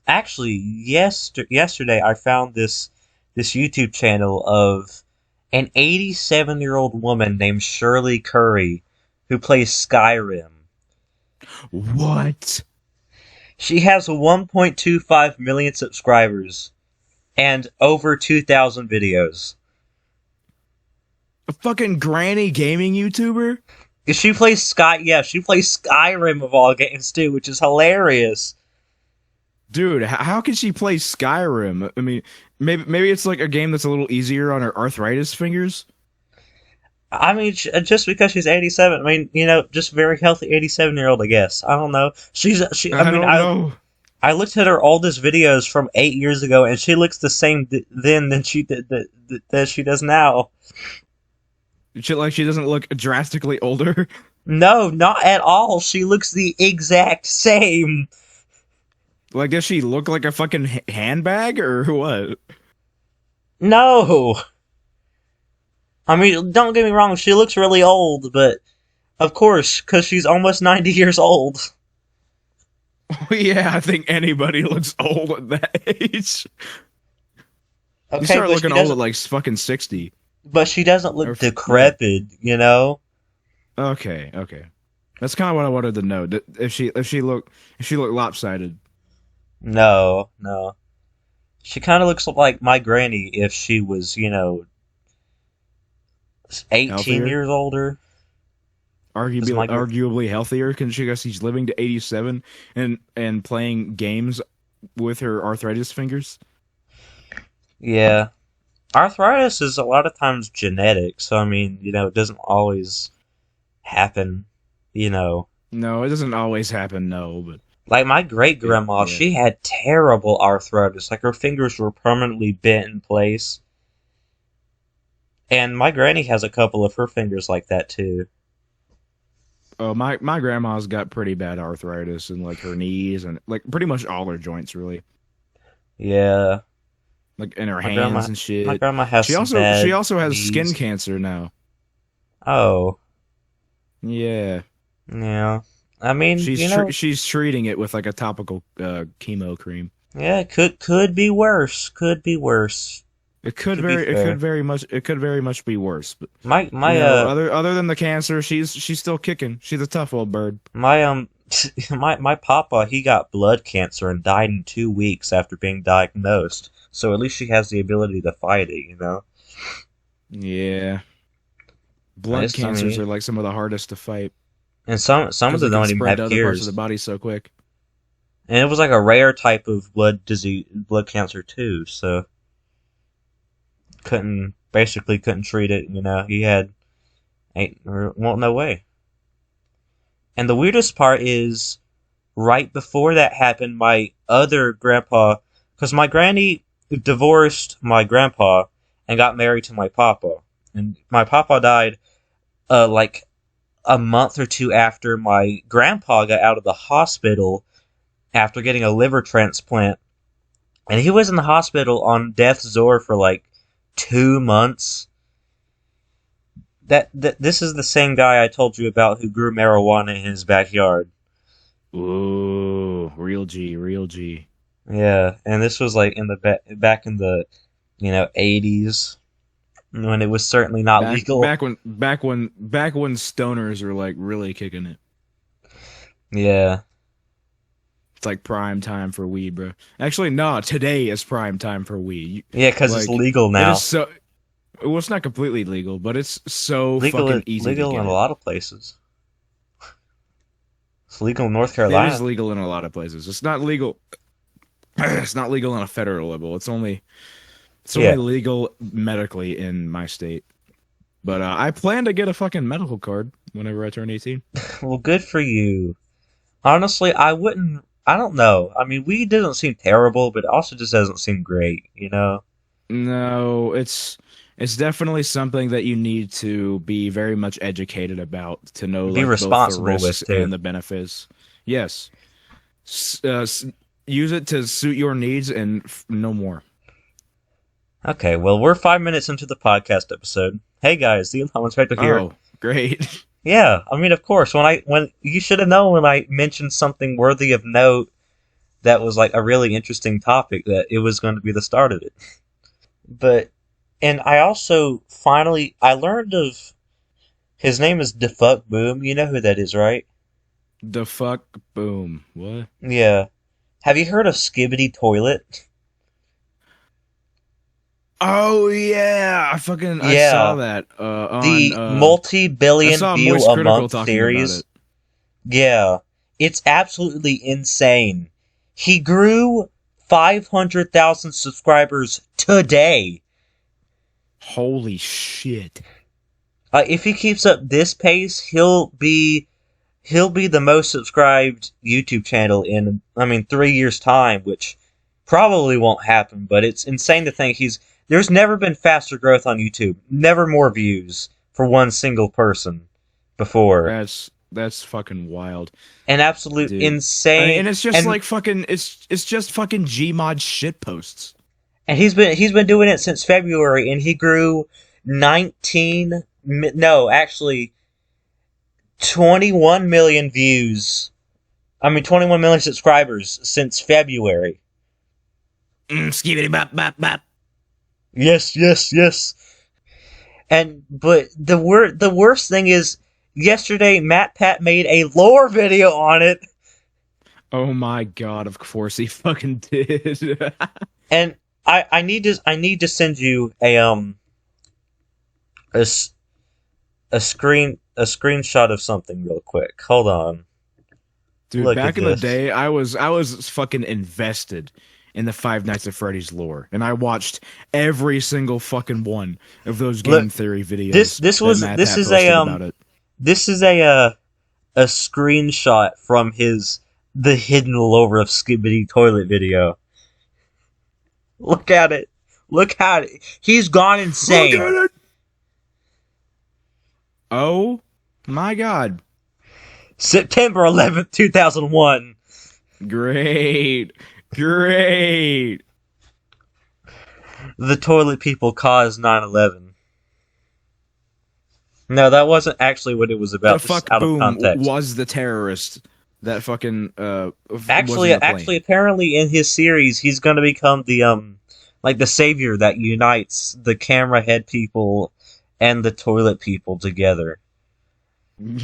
Actually, yesterday I found this YouTube channel of an 87-year-old woman named Shirley Curry who plays Skyrim. What? She has 1.25 million subscribers and over 2,000 videos. A fucking granny gaming YouTuber? She plays Skyrim of all games too, which is hilarious. Dude, how can she play Skyrim? I mean, maybe it's like a game that's a little easier on her arthritis fingers. I mean, just because she's 87, I mean, just very healthy 87-year-old, I guess. I don't know. I I mean, don't know. I looked at her oldest videos from 8 years ago, and she looks the same then than she did that she does now. She doesn't look drastically older. No, not at all. She looks the exact same. Like, does she look like a fucking handbag or what? No. I mean, don't get me wrong, she looks really old, but of course, because she's almost 90 years old. Yeah, I think anybody looks old at that age. You Okay, start looking old at like fucking 60. but she doesn't Or, look yeah. decrepit, you know? Okay. That's kind of what I wanted to know. If she looked lopsided. No, no. She kind of looks like my granny if she was, 18 Healthier? years older. Because Arguably healthier because she's living to 87 and playing games with her arthritis fingers. Yeah. Arthritis is a lot of times genetic, so I mean, it doesn't always happen, you know. No, it doesn't always happen. No, but Like my great grandma, yeah. she had terrible arthritis. Like her fingers were permanently bent in place. And my granny has a couple of her fingers like that too. Oh, my grandma's got pretty bad arthritis in like her knees and like pretty much all her joints really, Yeah. like in her My hands grandma and my shit. grandma has She some also she bad also has skin knees. cancer now. Oh, Yeah, yeah. I mean, she's treating it with like a topical chemo cream. yeah, it could be worse. Could be worse. To be fair. It could very much be worse. But My you my know, uh other than the cancer, she's still kicking. She's a tough old bird. my my papa, he got blood cancer and died in 2 weeks after being diagnosed. So at least she has the ability to fight it, you know? Yeah, blood I cancers mean, are like some of the hardest to fight and some of because they them can don't even spread to have other parts of the cures. body so quick. And it was like a rare type of blood cancer too, so couldn't treat it, you know. He had ain't well, no way. And the weirdest part is right before that happened, my other grandpa, because my granny divorced my grandpa and got married to my papa, and my papa died like a month or two after my grandpa got out of the hospital after getting a liver transplant, and he was in the hospital on death's door for like 2 months. That this is the same guy I told you about who grew marijuana in his backyard. Ooh, real G, real G. Yeah, and this was like in the back in the 80s when it was certainly not Back legal. back when back when back when stoners were like really kicking it. Yeah. It's like prime time for weed, bro. Actually, no, today is prime time for weed. Yeah, cuz it's Like legal it is now. so well, it's not completely legal, but it's so Legal fucking easy to legal in get a it. lot of places. It's legal in North It is Carolina. legal in a lot of places. It's not legal. It's not legal on a federal level. It's only Yeah. legal medically in my state. But I plan to get a fucking medical card whenever I turn 18. Well, good for you. Honestly, I don't know. I mean, weed doesn't seem terrible, but it also just doesn't seem great, you know? No, it's definitely something that you need to be very much educated about to know Be like both the responsible risks with too. and the benefits. Yes. S- uh, s- Use it to suit your needs and no more. Okay, well, we're 5 minutes into the podcast episode. Hey guys, the allowance right here. Oh, great. Yeah, I mean, of course, when you should have known when I mentioned something worthy of note that was like a really interesting topic that it was going to be the start of it. But and I also finally I learned of his name is Defuck Boom. You know who that is, right? The fuck boom. What? Yeah. Have you heard of Skibbity Toilet? Oh yeah, I saw Yeah. that on The I multi-billion saw view Moist a Critical month talking about series. it. Yeah. It's absolutely insane. He grew 500,000 subscribers today. Holy shit. If he keeps up this pace, he'll be the most subscribed YouTube channel in 3 years time, which probably won't happen, but it's insane to think there's never been faster growth on YouTube, never more views for one single person before. That's fucking wild, An absolute dude. I mean, insane and it's just and like fucking it's just fucking Gmod shit posts. and he's been doing it since February, and he grew 19 no, actually 21 million views. 21 million subscribers since February. Skibbity bop bop bop. Yes, yes, yes. But the worst thing is, yesterday Matt Pat made a lore video on it, Oh my god, of course he fucking did. and I need to send you a, a screenshot of something real quick. Hold on. Dude, Look at back in the this. day, I was fucking invested in the Five Nights at Freddy's lore, and I watched every single fucking one of those game Look, theory videos this that was Matt this Pat is posted about it. this is a screenshot from his the hidden lore of Skibbity Toilet video. Look at it. Look at it. He's gone Look insane. at it! Oh my god. September 11th, 2001. Great. Great. The toilet people caused 9/11. No, that wasn't actually what it was about. The This is fuck out of boom context. was the terrorist that fucking was Actually, in the plane. actually, apparently, in his series, he's going to become the savior that unites the camera head people and the toilet people together. And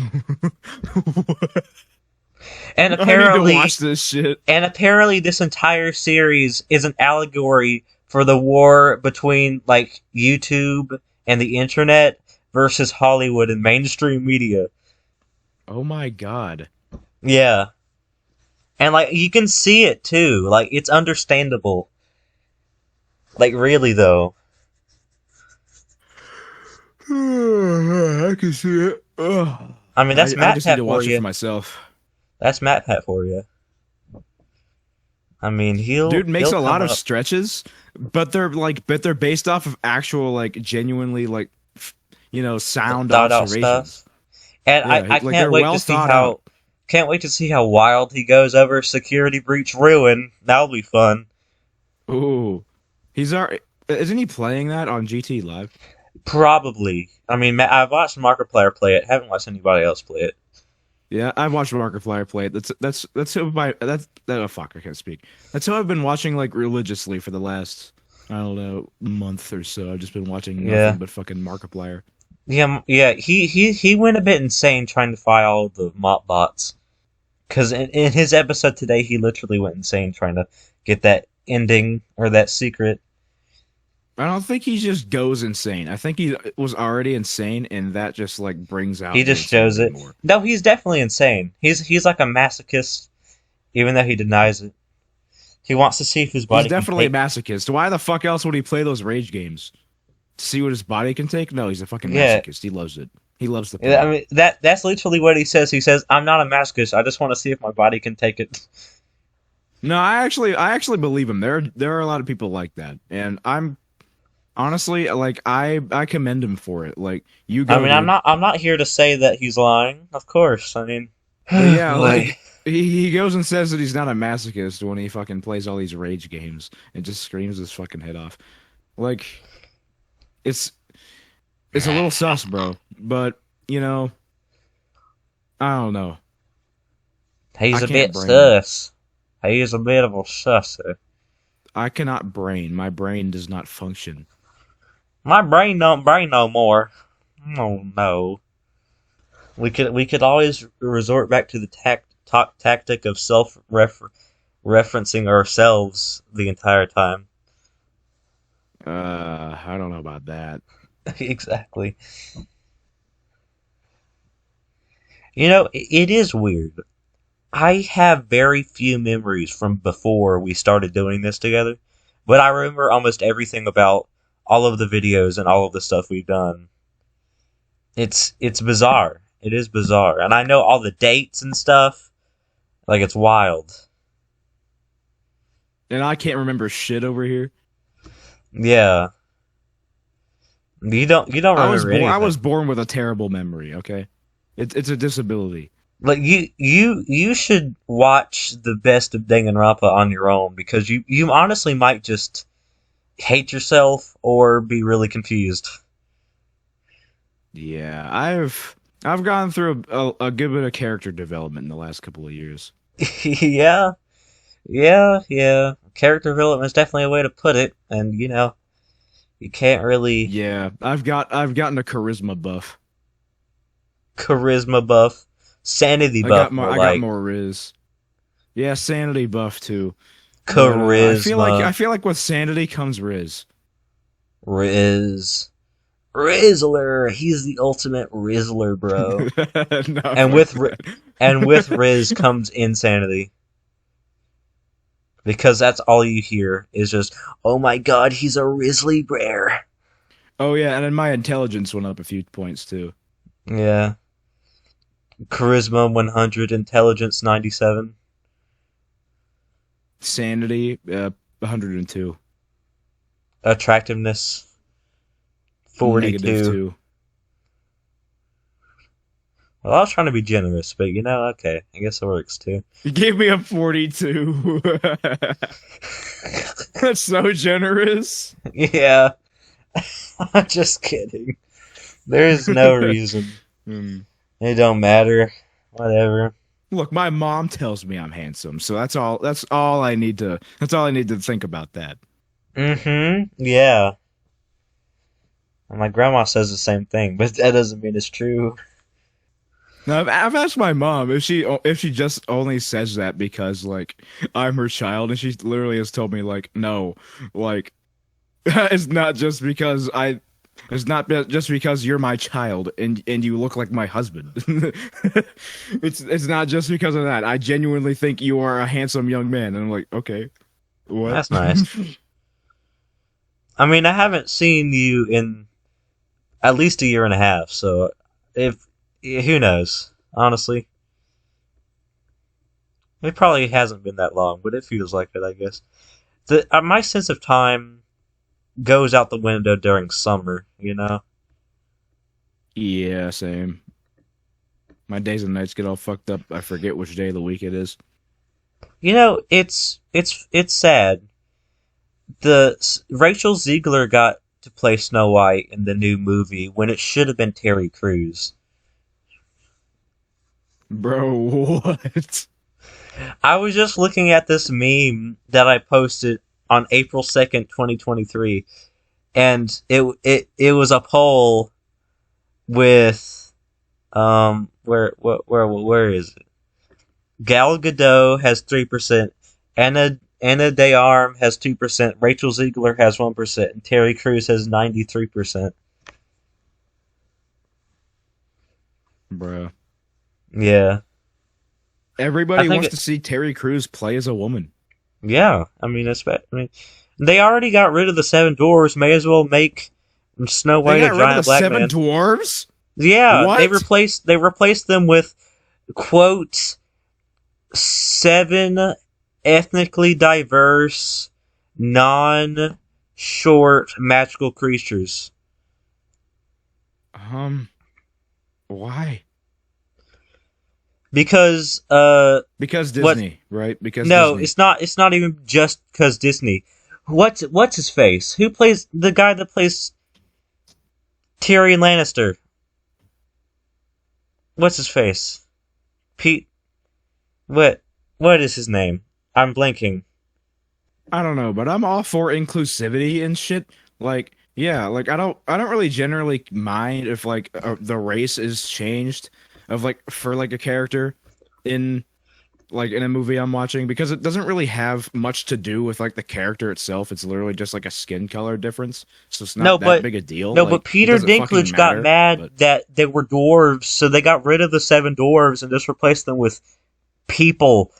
I need to apparently, watch this shit. this entire series is an allegory for the war between like YouTube and the internet versus Hollywood and mainstream media. Oh my god. Yeah. And like you can see it too. Like it's understandable. Like really though. I can see it. Ugh. That's I Matt just need Pat to for watch it you. for myself. That's Matt Pat for you. He'll Dude makes he'll a lot come of up. stretches, but they're based off of actual like genuinely like sound Thought out observations. stuff. And Yeah, I like, can't they're wait well to see thought how out. can't wait to see how wild he goes over security breach ruin. That'll be fun. Ooh, isn't he playing that on GT Live? Probably. I've watched Markiplier play it. Haven't watched anybody else play it. Yeah, I've watched Markiplier play it. Fuck, I can't speak. That's who I've been watching like religiously for the last I don't know month or so. I've just been watching nothing Yeah. but fucking Markiplier. Yeah. He went a bit insane trying to fight all the mop bots. Because in his episode today, he literally went insane trying to get that ending or that secret. I don't think he just goes insane. I think he was already insane, and that just like brings out. He the just shows it. insanity more. No, he's definitely insane. He's like a masochist, even though he denies it. He wants to see if his body He's definitely a can masochist. Why the fuck else would he play those rage games? To see what his body can take? No, he's a fucking Yeah. masochist. He loves it. He loves the. take. Pain. That's literally what he says. He says, "I'm not a masochist. I just want to see if my body can take it." No, I actually believe him. There are a lot of people like that, and I'm honestly like I commend him for it. Like you go. I'm not here to say that he's lying. Of course. Yeah, boy. like he goes and says that he's not a masochist when he fucking plays all these rage games and just screams his fucking head off. Like it's a little sus, bro. But I don't know. He's I a can't bit blame him. sus. He is a bit of a susser. I cannot brain. My brain does not function. My brain don't brain no more. Oh no. We could always resort back to the tactic of referencing ourselves the entire time. I don't know about that. Exactly. You know, it is weird. I have very few memories from before we started doing this together, but I remember almost everything about all of the videos and all of the stuff we've done. It's bizarre. It is bizarre, and I know all the dates and stuff. Like it's wild. And I can't remember shit over here. Yeah, you don't remember I was anything. born with a terrible memory. Okay, it's a disability. Like you should watch the best of Danganronpa on your own because you honestly might just hate yourself or be really confused. Yeah, I've gone through a good bit of character development in the last couple of years. Yeah, yeah. Character development is definitely a way to put it, and you can't really Yeah, I've gotten a charisma buff. charisma buff, sanity buff, more I got like more riz. Yeah, sanity buff too. But I charisma, feel like with sanity comes riz. Riz, Rizzler. He's the ultimate Rizzler, bro. No, And fuck with and with that. Riz comes insanity. Because that's all you hear is just, oh my god, he's a Rizzly Bear. Oh yeah, and then my intelligence went up a few points too. Yeah. Charisma 100, intelligence 97. Sanity 102. Attractiveness Negative 42. 2. Well, I was trying to be generous, but okay. I guess it works too. You gave me a 42. That's so generous. Yeah. I'm just kidding. There is no reason. Hmm. It don't matter. Whatever. Look, my mom tells me I'm handsome, so that's all I need to think about that. Mm-hmm. Yeah. And my grandma says the same thing, but that doesn't mean it's true. Now, I've asked my mom if she just only says that because like I'm her child, and she literally has told me like no, like it's not just because just because you're my child and you look like my husband. It's not just because of that. I genuinely think you are a handsome young man, and I'm like, okay, what? That's nice. I mean, I haven't seen you in at least a year and a half, so if who knows? Honestly, it probably hasn't been that long, but it feels like it. I guess my sense of time goes out the window during summer. Yeah, same. My days and nights get all fucked up. I forget which day of the week it is. It's sad. Rachel Ziegler got to play Snow White in the new movie when it should have been Terry Crews. Bro, what? I was just looking at this meme that I posted on April 2nd, 2023, and it was a poll with where is it? Gal Gadot has 3%, Anna De Armas has 2%, Rachel Ziegler has 1%, and Terry Crews has 93%. Bro. Yeah, I Everybody think wants to see Terry Crews play as a woman. yeah. They already got rid of the Seven Dwarfs. May as well make Snow They White a got rid of the giant black seven man. dwarves? Yeah, What? they replaced them with quote 7 ethnically diverse, non-short magical creatures. Why? Because Because what? Disney, right? Because No, Disney. it's not even just because Disney. What's his face? Who plays the guy that plays Tyrion Lannister? What's his face? Pete. What is his name? I'm blinking. I don't know, but I'm all for inclusivity and shit. Like, yeah, like I don't really generally mind if like the race is changed of like for like a character in like in a movie I'm watching because it doesn't really have much to do with like the character itself. It's literally just like a skin color difference, so it's No, not that but big a deal. no, but Like, it Peter doesn't fucking Dinklage got matter. mad But that they were dwarves, so they got rid of the seven dwarves and just replaced them with people.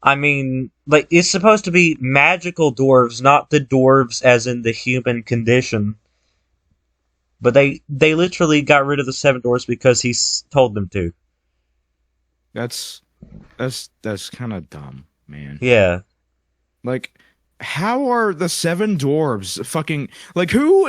I mean, like it's supposed to be magical dwarves, not the dwarves as in the human condition. But they literally got rid of the seven dwarves because told them to. that's that's kind of dumb, man. Yeah. Like, how are the seven dwarves fucking like who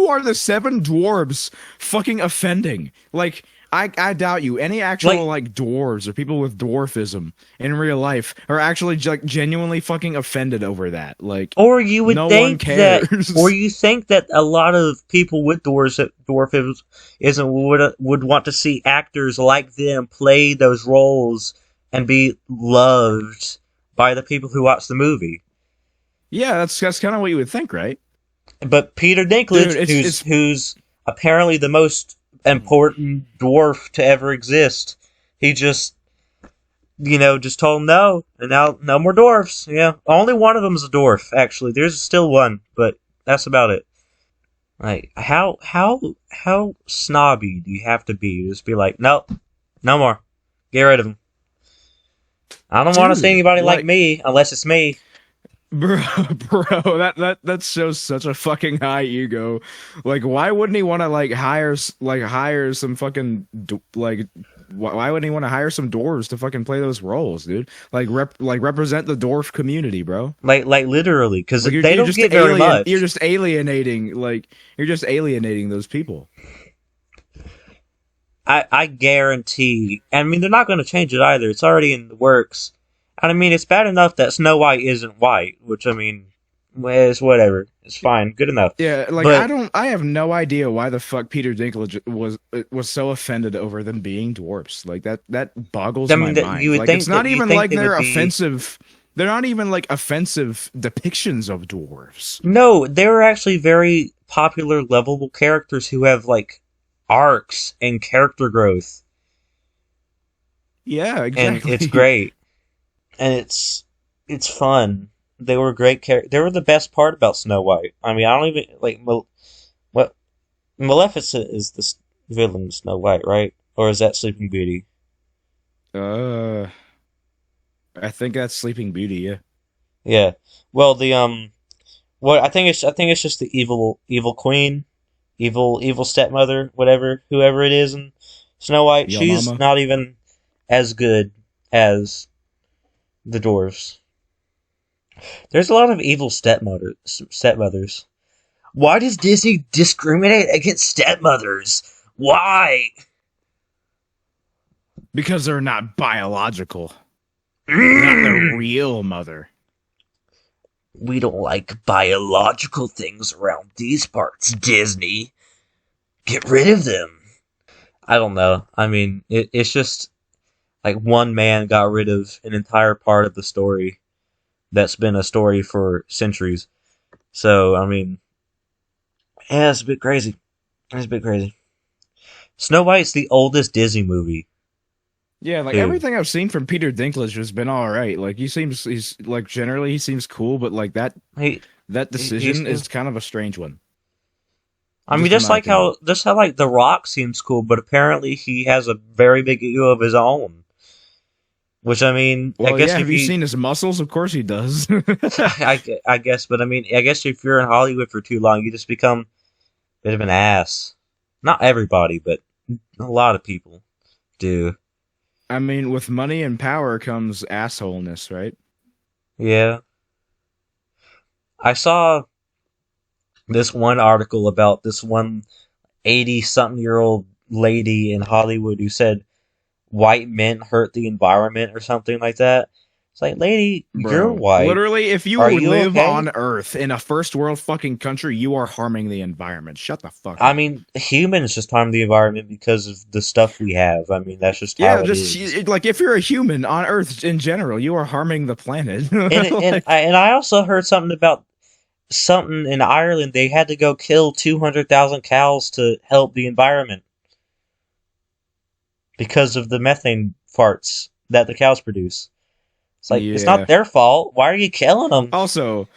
are the seven dwarves fucking offending? Like, I doubt you. Any actual Like, like dwarves or people with dwarfism in real life are actually like genuinely fucking offended over that. Like, or you would no one think that, or cares. you think that a lot of people with dwarfism would want to see actors like them play those roles and be loved by the people who watch the movie. Yeah, that's kind of what you would think, right? But Peter Dude, Dinklage, it's who's apparently the most important dwarf to ever exist, he just told him no, and now no more dwarfs. Yeah, only one of them is a dwarf. Actually, there's still one, but that's about it. Like, how snobby do you have to be? Just be like, nope, no more, get rid of him. I don't want to see dude, anybody like like, me unless it's me. bro, bro, that shows such a fucking high ego. Like, why wouldn't he want to like hire some fucking like? Why wouldn't he want to hire some dwarves to fucking play those roles, dude? Like represent the dwarf community, bro. Like literally, because Like, they don't get very you're much. just alienating, you're just alienating those people. I guarantee. I mean, they're not going to change it either. It's already in the works. And I mean, it's bad enough that Snow White isn't white, which I mean, it's whatever. It's fine, good enough. Yeah, like But I have no idea why the fuck Peter Dinklage was so offended over them being dwarfs. Like, that boggles I my mean, that you mind. would Like, it's think not that you even think like they would they're be. offensive. They're not even like offensive depictions of dwarves. No, they're actually very popular, lovable characters who have like arcs and character growth, Yeah, and it's exactly. great, and it's fun. They were great They were the best part about Snow White. I mean, I don't even like what Maleficent is the villain of Snow White, right? Or is that Sleeping Beauty? Uh, I think that's Sleeping Beauty. Yeah. Yeah. Well, what I think it's just the evil queen, evil stepmother, whoever it is in Snow White. Yo She's mama. not even as good as the dwarves. There's a lot of evil stepmothers. Why does Disney discriminate against stepmothers? Why? Because they're not biological. They're not the Mm. real mother. We don't like biological things around these parts, Disney. Get rid of them. I don't know. I mean, it's just like one man got rid of an entire part of the story that's been a story for centuries. So, I mean, yeah, it's a bit crazy. It's a bit crazy. Snow White's the oldest Disney movie, Yeah, like too. everything I've seen from Peter Dinklage has been all right. Like, he's like generally he seems cool, but like He, that he's, decision is kind of a strange one, I mean, just in just my like opinion. like The Rock seems cool, but apparently he has a very big ego of his own. Which I mean, I Well, guess yeah, if have you you, seen his muscles? Of course he does. I guess, but I mean, I guess if you're in Hollywood for too long, you just become a bit of an ass. Not everybody, but a lot of people do. I mean, with money and power comes assholeness, right? Yeah. I saw this one article about this one 80 something year old lady in Hollywood who said white men hurt the environment or something like that. It's like, lady, you're Bro, white. literally, if you Are you live okay? on Earth in a first world fucking country, you are harming the environment. Shut the fuck I up. mean, humans just harm the environment because of the stuff we have. I mean, that's just Yeah, how it just is. like if you're a human on Earth in general, you are harming the planet. Like, And I also heard something about something in Ireland. They had to go kill 200,000 cows to help the environment because of the methane farts that the cows produce. It's like it's not yeah. their fault. Why are you killing them? Also,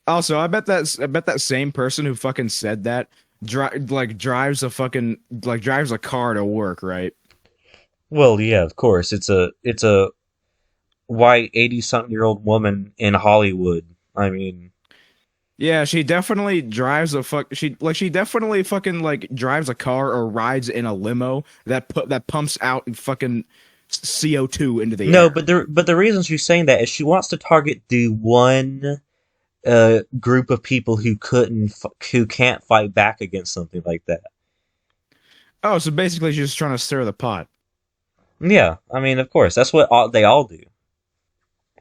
I bet that same person who fucking said that drives a car to work, right? Well, yeah, of course. It's a white 80-something-year-old woman in Hollywood. I mean, Yeah, she definitely drives a fuck. She definitely fucking like drives a car or rides in a limo that pumps out fucking CO2 into the no, air. but the reason she's saying that is she wants to target the one group of people who can't fight back against something like that. Oh, so basically she's just trying to stir the pot. Yeah, I mean, of course, that's what they all do.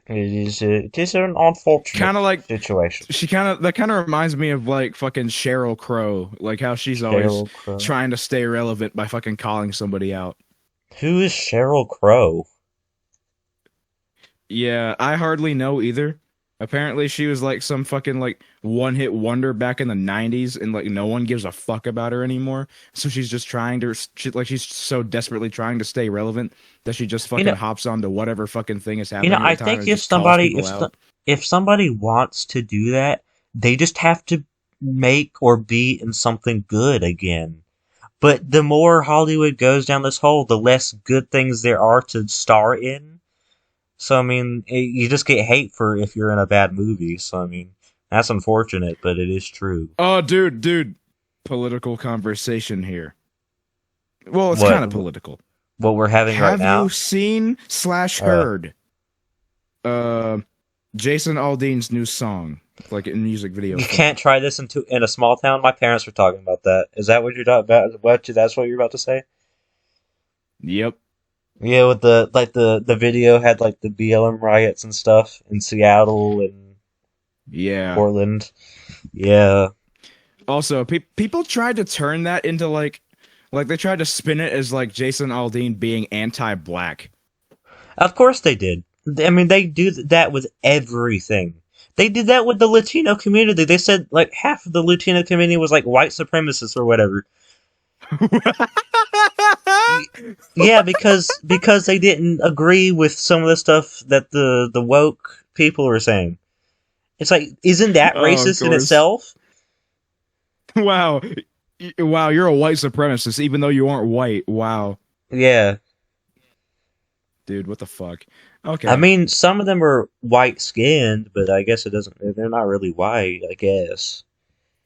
It is an unfortunate Kind of like situation. that kind of reminds me of like fucking Cheryl Crow, like how she's always Sheryl Crow. trying to stay relevant by fucking calling somebody out. Who is Sheryl Crow? Yeah, I hardly know either. Apparently she was like some fucking like one-hit wonder back in the 90s and like no one gives a fuck about her anymore. So she's just she's so desperately trying to stay relevant that she just You fucking know, hops onto whatever fucking thing is happening at I the time think and if just calls somebody people out. if somebody wants to do that, they just have to make or be in something good again. But the more Hollywood goes down this hole, the less good things there are to star in. So I mean, you just get hate for if you're in a bad movie. So I mean, that's unfortunate, but it is true. Oh, dude, political conversation here. Well, it's What kind of political. what we're having right Have you now? seen slash Uh, heard uh Jason Aldean's new song, like in music video you form? can't try this in a small town. My parents were talking about that. Is that what you're talking about? That's what you're about to say? Yep. Yeah, with the video had like the BLM riots and stuff in Seattle and Yeah. Portland. Yeah, Also, people tried to turn that into like they tried to spin it as like Jason Aldean being anti-black. of course they did. I mean, they do that with everything. They did that with the Latino community. They said like half of the Latino community was like white supremacists or whatever. Yeah, because they didn't agree with some of the stuff that the woke people were saying. It's like, isn't that Oh, of racist in course. itself? Wow. Wow, you're a white supremacist even though you aren't white. Wow. Yeah. Dude, what the fuck? I Okay. mean, some of them are white skinned, but I guess it doesn't. They're not really white. I guess.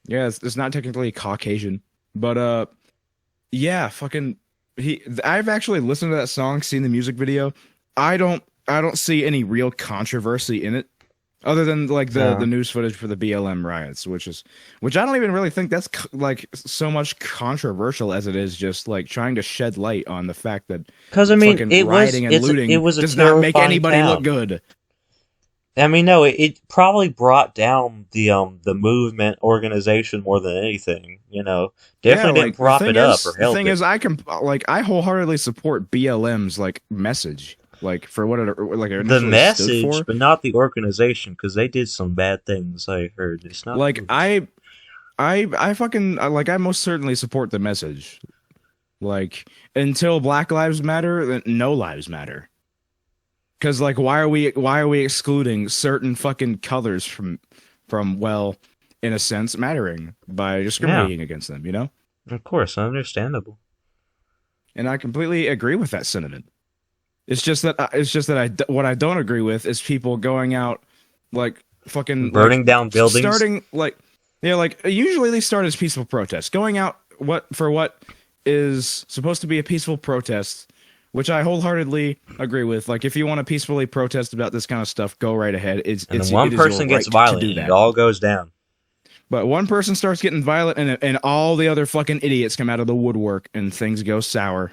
Yeah, it's not technically Caucasian, but yeah, fucking I've actually listened to that song, seen the music video. I don't see any real controversy in it other than like the No, news footage for the BLM riots, which I don't even really think that's like so much controversial as it is just like trying to shed light on the fact that because I mean, fucking rioting and it looting was a does not make terrifying anybody look town. good. I mean, no, it probably brought down the movement organization more than anything. Yeah, Definitely didn't prop it up or the help thing it. is, I wholeheartedly support BLM's like message, like for what it like it The initially stood message, for. but not the organization, because they did some bad things. I heard it's not Like good. I fucking like I most certainly support the message. Like until Black Lives Matter, then no lives matter. Because like why are we excluding certain fucking colors from well, in a sense, mattering by Yeah, discriminating against them, you know? of course, understandable. And I completely agree with that sentiment. It's just that what I don't agree with is people going out like fucking like Burning down buildings. starting like yeah like usually they start as peaceful protests. Going out what is supposed to be a peaceful protest, which I wholeheartedly agree with. Like if you want to peacefully protest about this kind of stuff, go right ahead. And then It one is your person gets right to violent do and it that. all goes down. But one person starts getting violent and all the other fucking idiots come out of the woodwork and things go sour.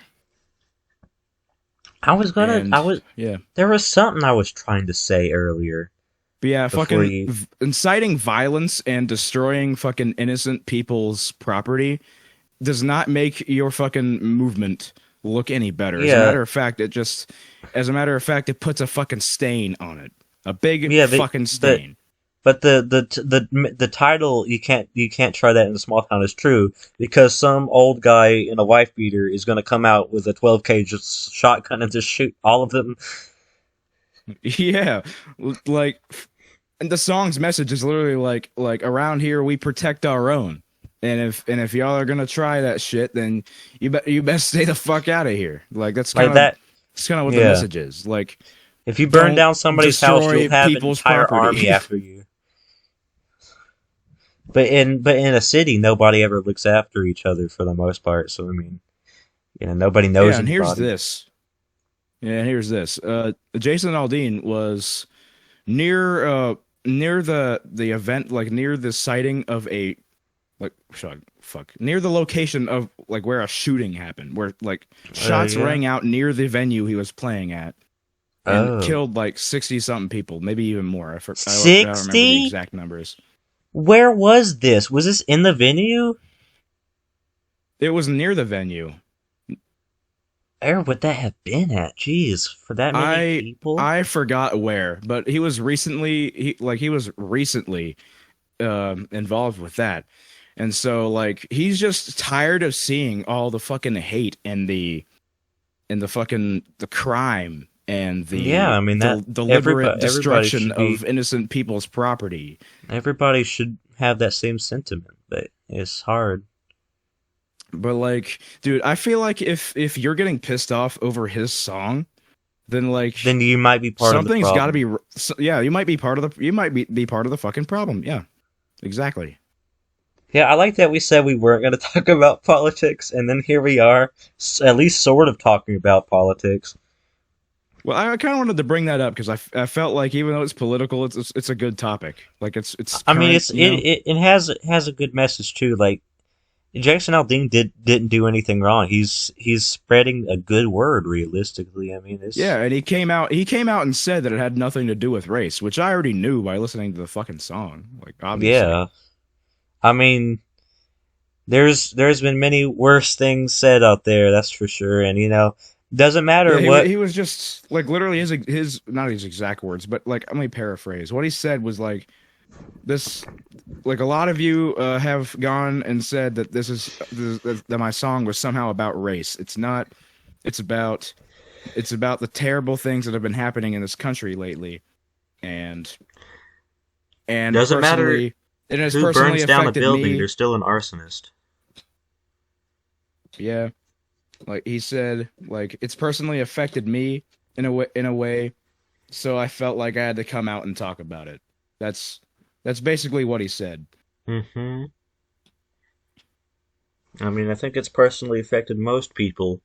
I And was, yeah. there was something I was trying to say earlier But yeah, before fucking you, inciting violence and destroying fucking innocent people's property does not make your fucking movement look any better. yeah, As a matter of fact, it puts a fucking stain on it. A big yeah, fucking but stain. But the title you can't try that in a small town is true because some old guy in a wife beater is going to come out with a 12 gauge shotgun and just shoot all of them. Yeah, like, and the song's message is literally like around here we protect our own, and if y'all are gonna try that shit, then you best stay the fuck out of here. Like Like that. that's kind of what the Yeah. message is. Like, If you burn don't down somebody's house, you'll destroy have an people's entire army property. after you. But in a city, nobody ever looks after each other for the most part. So I mean, nobody knows Yeah, and here's anybody. this. Yeah, here's this. Jason Aldean was near near the event, like near the sighting of a like fuck near the location of like where a shooting happened, where like shots Yeah. rang out near the venue he was playing at, and Oh. killed like 60 something people, maybe even more. I don't remember the 60? exact numbers. Where was this? Was this in the venue? It was near the venue. Where would that have been at? Jeez, for that many I people? I forgot where, but he was recently involved with that. And so like he's just tired of seeing all the fucking hate and the fucking the crime and Yeah, I mean that deliberate everybody destruction should be of innocent people's property. everybody should have that same sentiment, but it's hard. But like, dude, I feel like if you're getting pissed off over his song, then like Then you might be part of the something's got to problem. be yeah, you might be part of the be part of the fucking problem. Yeah. Exactly. Yeah, I like that we said we weren't going to talk about politics, and then here we are, at least sort of talking about politics. Well, I kind of wanted to bring that up because I felt like even though it's political, it's a good topic. Like it's I mean, current, you know. it has a good message too. Like Jackson Aldean didn't do anything wrong. He's spreading a good word. Realistically, I mean, it's Yeah, and he came out and said that it had nothing to do with race, which I already knew by listening to the fucking song. Like obviously. yeah. I mean, there's been many worse things said out there. That's for sure. And doesn't matter Yeah, what. he was just like literally his not his exact words, but like let me paraphrase. What he said was like this, like a lot of you have gone and said that that my song was somehow about race. It's not. It's about the terrible things that have been happening in this country lately, and Doesn't matter personally, it has who personally burns down a affected building. me. There's still an arsonist. Yeah, like he said, like it's personally affected me in a way, so I felt like I had to come out and talk about it. That's basically what he said. Hmm. I mean, I think it's personally affected most people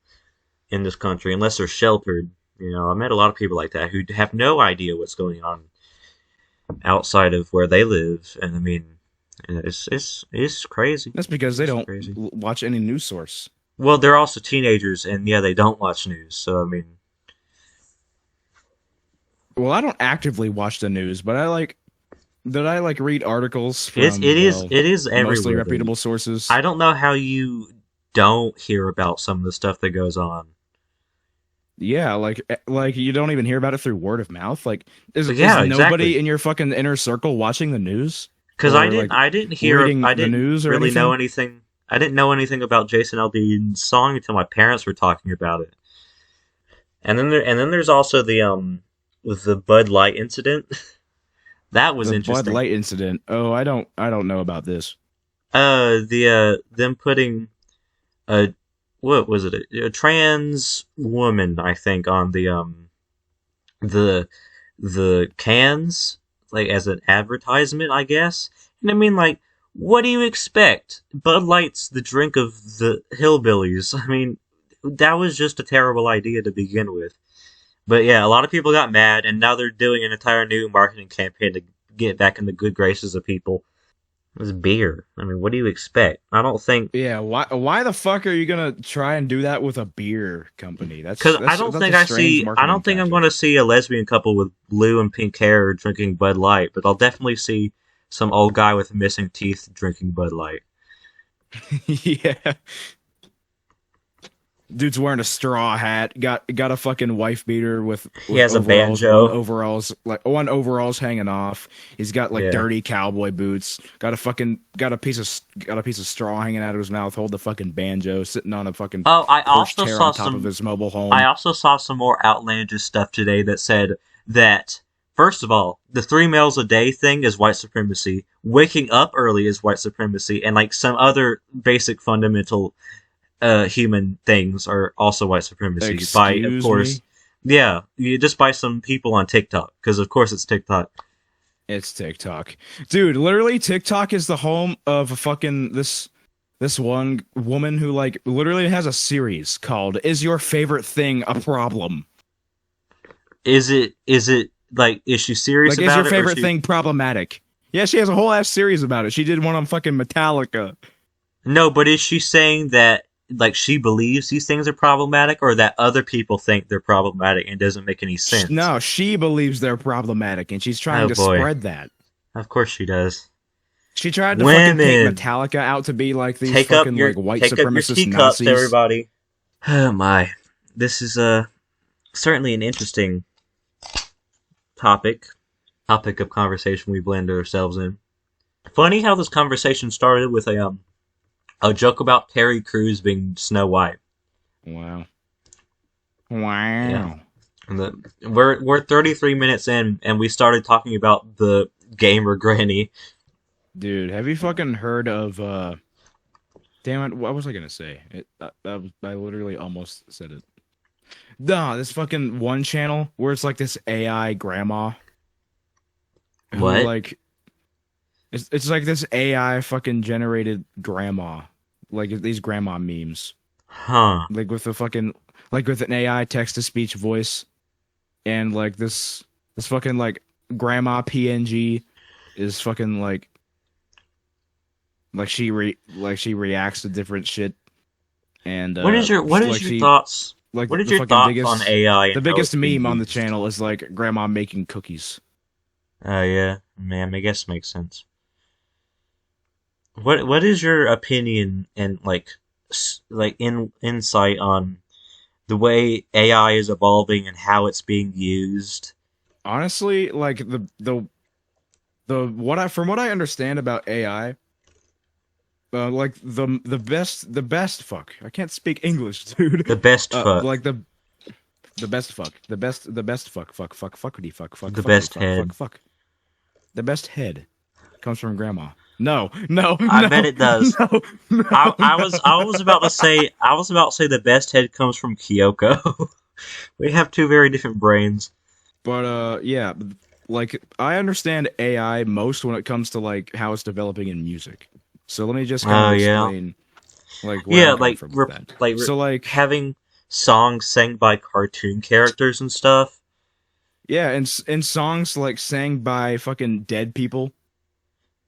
in this country, unless they're sheltered. I met a lot of people like that who have no idea what's going on outside of where they live, and I mean, it's crazy. That's because they It's don't crazy. watch any news source. Well, they're also teenagers, and yeah, they don't watch news. So I mean, Well, I don't actively watch the news, but I like read articles it's from well, it is mostly everywhere. Though. reputable sources. I don't know how you don't hear about some of the stuff that goes on. Yeah, like you don't even hear about it through word of mouth. Like But is yeah, nobody exactly. in your fucking inner circle watching the news Because or like reading I the didn't news or really know anything? anything. I didn't know anything about Jason Aldean's song until my parents were talking about it. And then there's also the with the Bud Light incident. That was The Bud interesting. Light incident. Oh, I don't know about this. Them putting a what was it? A trans woman, I think, on the the cans, like as an advertisement, I guess. And I mean, like, what do you expect? Bud Light's the drink of the hillbillies. I mean, that was just a terrible idea to begin with. But yeah, a lot of people got mad, and now they're doing an entire new marketing campaign to get back in the good graces of people. It's beer. I mean, what do you expect? I don't think Yeah, why the fuck are you gonna try and do that with a beer company? because That's a strange I marketing don't think I'm going tactic. to see a lesbian couple with blue and pink hair drinking Bud Light, but I'll definitely see some old guy with missing teeth drinking Bud Light. Yeah. Dude's wearing a straw hat. Got a fucking wife beater He with has a overalls. banjo. One overalls hanging off. He's got like Yeah. dirty cowboy boots. Got a piece of straw hanging out of his mouth. Hold the fucking banjo, sitting on a fucking Oh, perched chair on top of his mobile I home. also saw some more outlandish stuff today that said that first of all, the 3 meals a day thing is white supremacy. Waking up early is white supremacy, and like some other basic fundamental human things are also white supremacy. By of Excuse course, me. yeah, just by some people on TikTok because of course it's TikTok. It's TikTok, dude. Literally, TikTok is the home of a fucking this one woman who like literally has a series called "Is Your Favorite Thing a Problem?" Is it like is she serious Like, is your about it or favorite she? thing problematic? Yeah, she has a whole ass series about it. She did one on fucking Metallica. No, but is she saying that like she believes these things are problematic or that other people think they're problematic and doesn't make any sense? No, she believes they're problematic, and she's trying Oh to boy. spread that. Of course she does. She tried to fucking paint Women, Metallica out to be like these fucking like white take up your supremacist teacups, Nazis. everybody. Oh my. This is certainly an interesting topic. Topic of conversation we blend ourselves in. Funny how this conversation started with a joke about Terry Crews being Snow White. Wow. Yeah. Wow. And we're 33 minutes in and we started talking about the gamer granny. Dude, have you fucking heard of damn it, what was I gonna say? I literally almost said it. Nah, this fucking one channel where it's like this AI grandma who What? like it's like this AI fucking generated grandma. Like these grandma memes. Huh. Like with the fucking like with an AI text to speech voice and like this fucking like grandma PNG is fucking like she reacts to different shit and What is like your she thoughts? like What is the your fucking thoughts on AI the and how it's biggest being meme on the used? channel is like grandma making cookies. Oh yeah, man. I guess makes sense. What is your opinion and like in insight on the way AI is evolving and how it's being used? Honestly, like the what I from what I understand about AI, like the best fuck. I can't speak English, dude. The best fuck, Like the best fuck, the best fuckity fuck the fuckity best head. fuck. The best head comes from grandma. No, no, I no, bet it does. no, no, I no. was about to say the best head comes from Kyoko. We have two very different brains. But yeah, like I understand AI most when it comes to like how it's developing in music. So let me just kind Oh of yeah, explain like where yeah. I'm coming from with that. So like Having songs sang by cartoon characters and stuff. yeah, and songs like sang by fucking dead people,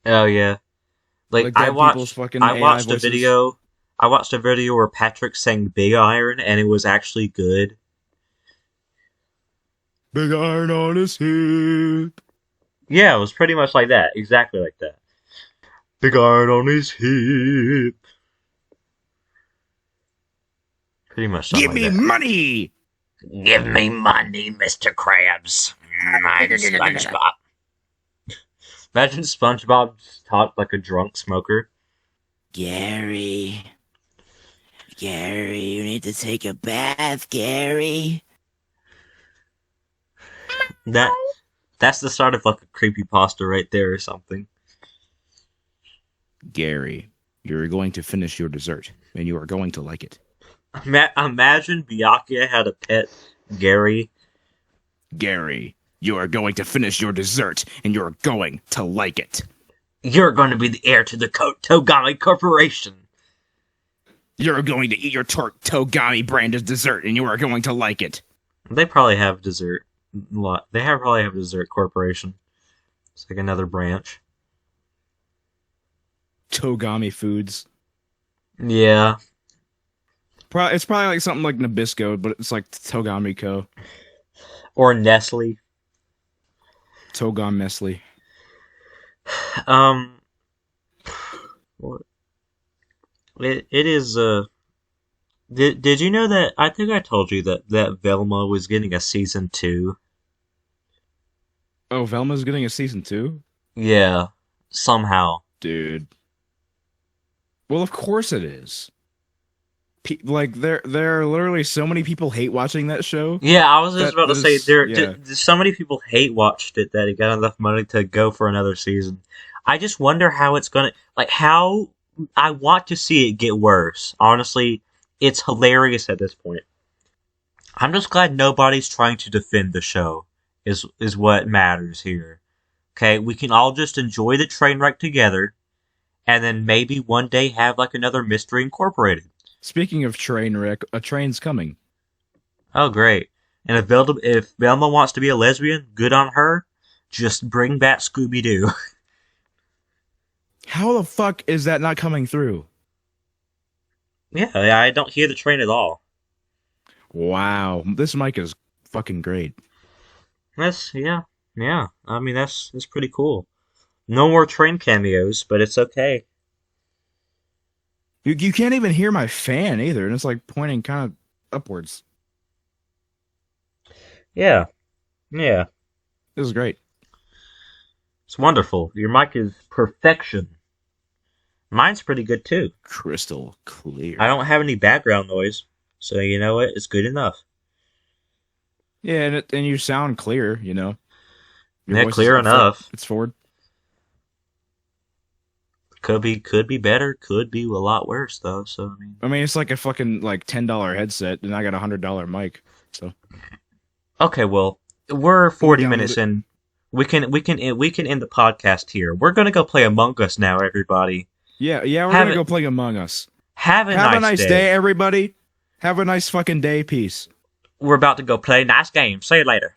Oh yeah, like like dead people's fucking I AI watched a voices. video. I watched a video where Patrick sang Big Iron, and it was actually good. Big iron on his hip. Yeah, it was pretty much like that, exactly like that. Big Iron on his hip. Pretty much something Give like me that. money. Give me money, Mr. Krabs. I'm SpongeBob. Imagine SpongeBob just talked like a drunk smoker. Gary, Gary, you need to take a bath, Gary. That that's the start of like a creepy pasta right there or something. Gary, you're going to finish your dessert, and you are going to like it. Imagine Byakuya had a pet, Gary. Gary, you are going to finish your dessert, and you're going to like it. You're going to be the heir to the Togami Corporation. You're going to eat your Togami branded dessert, and you are going to like it. They probably have dessert. Probably have a dessert corporation. It's like another branch. Togami Foods. Yeah. It's probably like something like Nabisco, but it's like Togami Co. Or Nestle. Togam Nestle. Um, it is Did you know that? I think I told you that Velma was getting a season 2. Oh, Velma's getting a season 2? Yeah, somehow. Dude. Well, of course it is. Like there are literally so many people hate watching that show. Yeah, I was just about to say yeah. so many people hate watched it that it got enough money to go for another season. I just wonder how it's gonna how I want to see it get worse. Honestly, it's hilarious at this point. I'm just glad nobody's trying to defend the show. Is what matters here. Okay, we can all just enjoy the train wreck together, and then maybe one day have like another Mystery Incorporated. Speaking of train wreck, a train's coming. Oh, great. And if Velma wants to be a lesbian, good on her. Just bring back Scooby-Doo. How the fuck is that not coming through? Yeah, I don't hear the train at all. Wow, this mic is fucking great. Yeah. I mean, that's pretty cool. No more train cameos, but it's okay. You can't even hear my fan either, and it's like pointing kind of upwards. Yeah. This is great. It's wonderful. Your mic is perfection. Mine's pretty good too. Crystal clear. I don't have any background noise, so you know what? It's good enough. Yeah, and you sound clear, you know. Your Yeah, voice clear is enough. It's forward. Could be better. Could be a lot worse though. So I mean, it's like a fucking like $10 headset, and I got a $100 mic. So okay, well, we're 40 download minutes it. in. We can end the podcast here. We're gonna go play Among Us now, everybody. yeah, we're Have gonna it- go play Among Us. Have a Have a nice nice day, everybody. Have a nice fucking day. Peace. We're about to go play. Nice game. See you later.